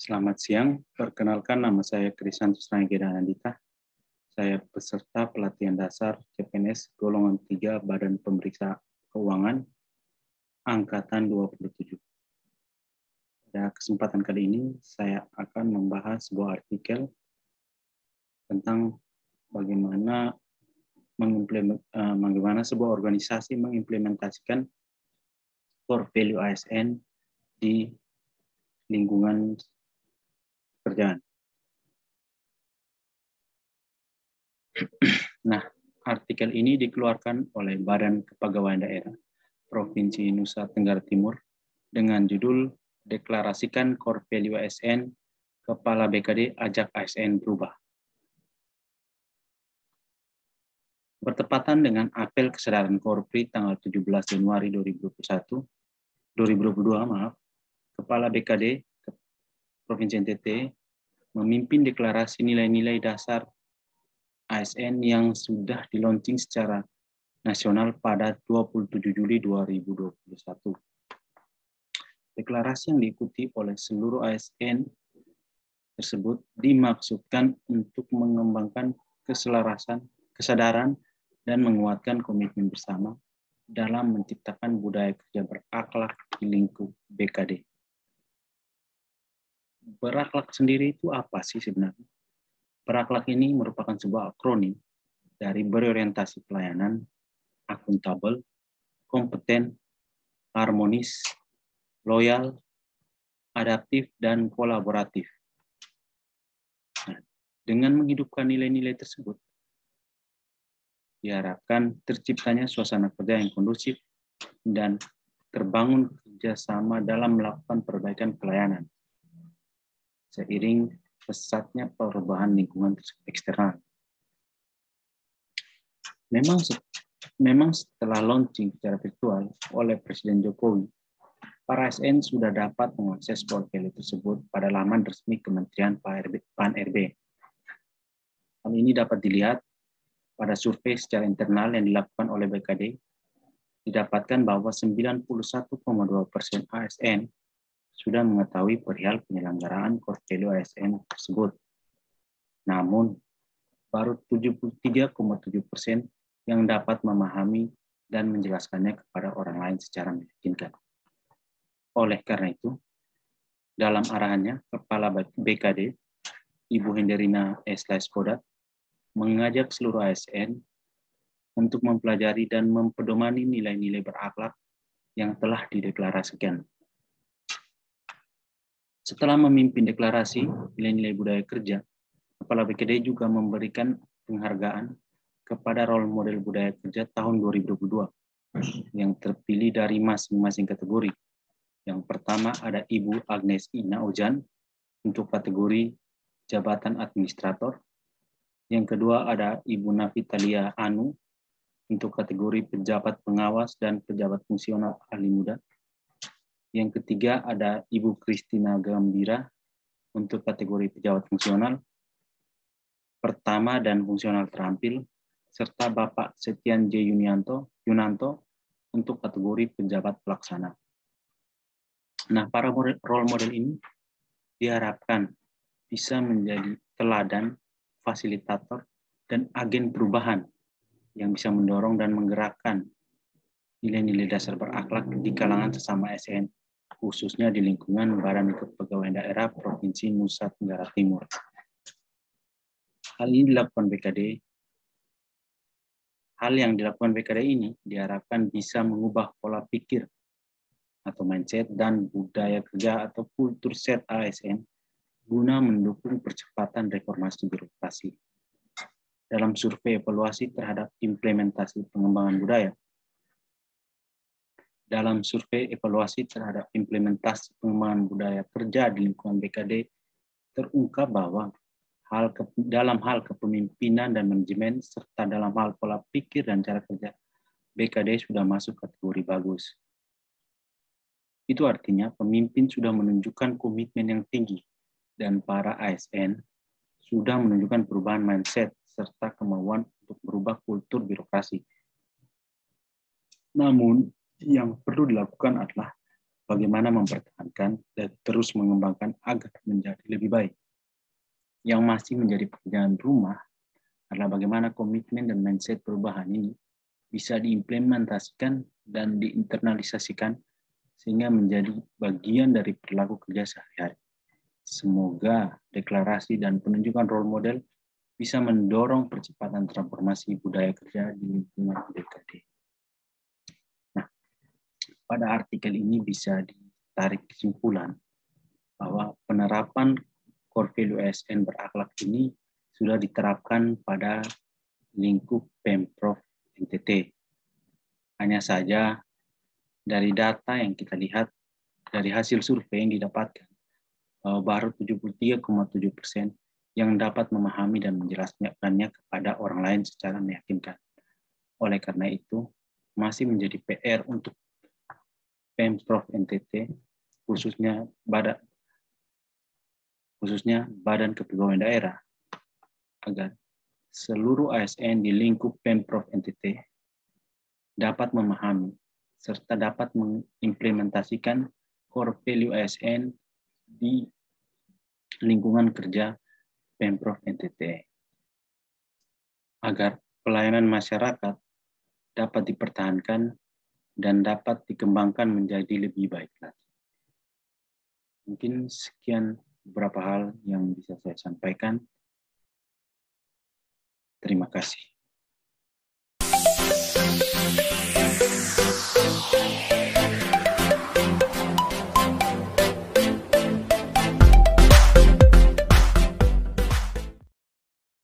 Selamat siang, perkenalkan nama saya Krisantus Ranggeda Andita. Saya peserta pelatihan dasar CPNS golongan 3 Badan Pemeriksa Keuangan Angkatan 27. Pada kesempatan kali ini, saya akan membahas sebuah artikel tentang bagaimana sebuah organisasi mengimplementasikan core value ASN di lingkungan pekerjaan. Nah, artikel ini dikeluarkan oleh Badan Kepegawaian Daerah Provinsi Nusa Tenggara Timur dengan judul Deklarasikan Core Value ASN, Kepala BKD ajak ASN berubah. Bertepatan dengan apel kesadaran Korpri tanggal 17 Januari 2022, Kepala BKD Provinsi NTT memimpin deklarasi nilai-nilai dasar ASN yang sudah di-launching secara nasional pada 27 Juli 2021. Deklarasi yang diikuti oleh seluruh ASN tersebut dimaksudkan untuk mengembangkan kesadaran dan menguatkan komitmen bersama dalam menciptakan budaya kerja berakhlak di lingkup BKD. Berakhlak sendiri itu apa sih sebenarnya? Berakhlak ini merupakan sebuah akronim dari berorientasi pelayanan, akuntabel, kompeten, harmonis, loyal, adaptif, dan kolaboratif. Nah, dengan menghidupkan nilai-nilai tersebut, diharapkan terciptanya suasana kerja yang kondusif dan terbangun kerjasama dalam melakukan perbaikan pelayanan. Seiring pesatnya perubahan lingkungan eksternal. Memang setelah launching secara virtual oleh Presiden Jokowi, para ASN sudah dapat mengakses core value tersebut pada laman resmi Kementerian PAN-RB. Hal ini dapat dilihat pada survei secara internal yang dilakukan oleh BKD, didapatkan bahwa 91,2% ASN sudah mengetahui perihal penyelenggaraan core value ASN tersebut. Namun, baru 73,7% yang dapat memahami dan menjelaskannya kepada orang lain secara meyakinkan. Oleh karena itu, dalam arahannya, Kepala BKD, Ibu Henderina Eslaiskodat, mengajak seluruh ASN untuk mempelajari dan mempedomani nilai-nilai berakhlak yang telah dideklarasikan. Setelah memimpin deklarasi nilai-nilai budaya kerja, Kepala BKD juga memberikan penghargaan kepada role model budaya kerja tahun 2022 yang terpilih dari masing-masing kategori. Yang pertama ada Ibu Agnes Ina Ojan untuk kategori jabatan administrator. Yang kedua ada Ibu Navitalia Anu untuk kategori pejabat pengawas dan pejabat fungsional ahli muda. Yang ketiga ada Ibu Kristina Gambira untuk kategori pejabat fungsional pertama dan fungsional terampil, serta Bapak Setian J. Yunanto untuk kategori pejabat pelaksana. Nah, para role model ini diharapkan bisa menjadi teladan, fasilitator, dan agen perubahan yang bisa mendorong dan menggerakkan nilai-nilai dasar berakhlak di kalangan sesama ASN, khususnya di lingkungan Badan Kepegawaian Daerah Provinsi Nusa Tenggara Timur. Hal yang dilakukan BKD ini diharapkan bisa mengubah pola pikir atau mindset dan budaya kerja atau kultur set ASN guna mendukung percepatan reformasi birokrasi. Dalam survei evaluasi terhadap implementasi pengembangan budaya, kerja di lingkungan BKD terungkap bahwa dalam hal kepemimpinan dan manajemen, serta dalam hal pola pikir dan cara kerja, BKD sudah masuk kategori bagus. Itu artinya pemimpin sudah menunjukkan komitmen yang tinggi dan para ASN sudah menunjukkan perubahan mindset serta kemauan untuk merubah kultur birokrasi. Namun, yang perlu dilakukan adalah bagaimana mempertahankan dan terus mengembangkan agar menjadi lebih baik. Yang masih menjadi pekerjaan rumah adalah bagaimana komitmen dan mindset perubahan ini bisa diimplementasikan dan diinternalisasikan sehingga menjadi bagian dari perilaku kerja sehari-hari. Semoga deklarasi dan penunjukan role model bisa mendorong percepatan transformasi budaya kerja di lingkungan BKD. Nah, pada artikel ini bisa ditarik kesimpulan bahwa penerapan core value ASN berakhlak ini sudah diterapkan pada lingkup Pemprov NTT. Hanya saja dari data yang kita lihat, dari hasil survei yang didapatkan, baru 73,7% yang dapat memahami dan menjelaskannya kepada orang lain secara meyakinkan. Oleh karena itu, masih menjadi PR untuk Pemprov NTT, khususnya Badan Kepegawaian Daerah, agar seluruh ASN di lingkup Pemprov NTT dapat memahami serta dapat mengimplementasikan core value ASN di lingkungan kerja Pemprov NTT agar pelayanan masyarakat dapat dipertahankan dan dapat dikembangkan menjadi lebih baik lagi. Mungkin sekian beberapa hal yang bisa saya sampaikan. Terima kasih.